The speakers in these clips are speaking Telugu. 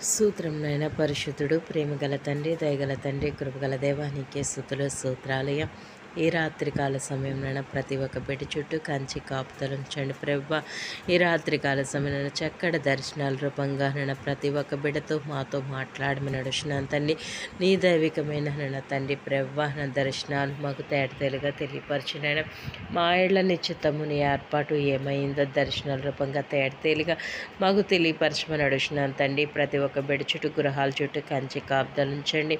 సూత్రంనైనా పరిశుద్ధుడు ప్రేమగల తండ్రి దయగల తండ్రి కృపగల దేవానికి స్తుతులు స్తోత్రాలయ. ఈ రాత్రికాల సమయంలో ప్రతి ఒక్క బిడ్డ చుట్టూ కంచి కాపుతలుంచండి ప్రభా. ఈ రాత్రికాల సమయంలో చక్కటి దర్శనాల రూపంగా ప్రతి ఒక్క బిడ్డతో మాతో మాట్లాడమని నడుచున్నాను తండ్రి. నీ దైవికమైన తండ్రి ప్రభా నా దర్శనాలు మాకు తేటతెలుగా తెలియపరిచినైనా మా ఏళ్ల నిశ్చితము నీ ఏర్పాటు ఏమైందో దర్శనాల రూపంగా తేటతెలుగా మాకు తెలియపరచమని నడుచున్నాను తండ్రి. ప్రతి ఒక్క బిడ్డ చుట్టూ గృహాల చుట్టూ కంచి కాపుదలుంచండి.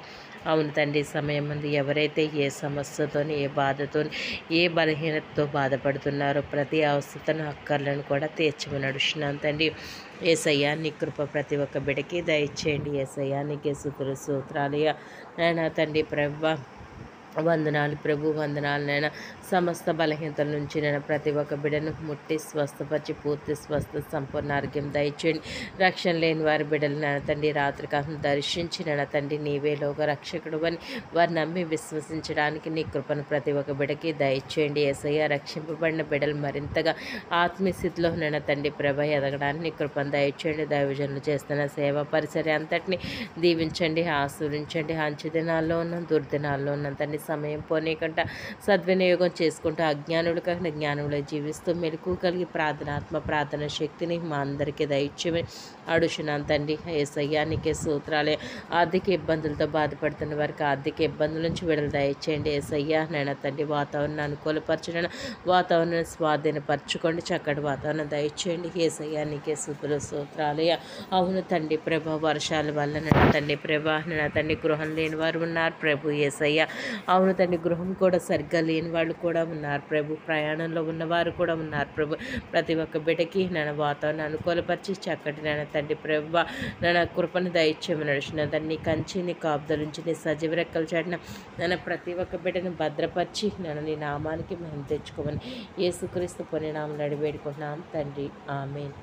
అవును తండ్రి, సమయం ముందు ఎవరైతే ఏ సమస్యతో ఏ బాధతో ఏ బలహీనతతో బాధపడుతున్నారో ప్రతి అవసరతను అక్కర్లను కూడా తీర్చమని నడుచున్నాను తండ్రి. యేసయ్యా నీ కృప ప్రతి ఒక్క బిడ్డకి దయచేయండి. యేసయ్యా నీకే స్తుతులు స్తోత్రాలయ. నాయనా తండ్రి ప్రభా వందనాలు ప్రభు, వందనాలు నైనా. సమస్త బలహీనతల నుంచి నేను ప్రతి ఒక్క బిడ్డను ముట్టి స్వస్థపరిచి పూర్తి స్వస్థ సంపూర్ణ ఆరోగ్యం దయచేయండి. రక్షణ లేని వారి బిడ్డలు నాన్న తండ్రి రాత్రికాలం దర్శించి నాన్న తండ్రి నీవేలోగా రక్షకుడు అని వారు నమ్మి విశ్వసించడానికి నీ కృపను ప్రతి ఒక్క బిడ్డకి దయచేయండి. యేసయ్య రక్షింపబడిన బిడ్డలు మరింతగా ఆత్మీయ స్థితిలో నాన్న తండ్రి ప్రభ ఎదగడానికి నీ కృపను దయచేయండి. దైవజనులు చేస్తున్న సేవా పరిసర అంతటిని దీవించండి, ఆశీర్వించండి. అంచె దినాల్లో ఉన్న దుర్దినాల్లో ఉన్న తండ్రి సమయం పోనీకంట సద్వినియోగం చేసుకుంటూ అజ్ఞానుడు కాకుండా జ్ఞానంలో జీవిస్తూ మెలకు కలిగి ప్రార్థన శక్తిని మా అందరికీ దయచేయమని అడుగుచున్నాను తండ్రి. యేసయ్యా నీకే స్తోత్రాలే. ఆర్థిక ఇబ్బందులతో బాధపడుతున్న వారికి ఆర్థిక ఇబ్బందుల నుంచి విడుదల దయచేయండి. యేసయ్యా నైనా తండ్రి వాతావరణాన్ని అనుకూలపరచడం, వాతావరణాన్ని స్వాధీనపరచుకోండి, చక్కటి వాతావరణం దయచేయండి. యేసయ్యా నీకే స్తుతులు స్తోత్రాలయ. అవును తండ్రి ప్రభ వర్షాల వల్ల నైనా తండ్రి ప్రభ నైనా తండ్రి గృహం లేని వారు ఉన్నారు ప్రభు. యేసయ్య అవును తండ్రి గృహం కూడా సరిగ్గా లేని వాళ్ళు కూడా ఉన్నారు ప్రభు. ప్రయాణంలో ఉన్నవారు కూడా ఉన్నారు ప్రభు. ప్రతి ఒక్క బిడ్డకి నన్ను వాతావరణం అనుకూలపరిచి చక్కటి నాన్న తండ్రి ప్రభు నన్ను కృపను దయచేయమని నడుచున్న తండ్రి. కంచి నీ కాపుదలుంచి నీ సజీవ రెక్కలు చాటిన నన్ను ప్రతి ఒక్క బిడ్డను భద్రపరిచి నన్ను నీ నామానికి మేము తెచ్చుకోమని యేసుక్రీస్తు పుణ్యనామమున వేడుకుంటున్నాం తండ్రి. ఆమేన్.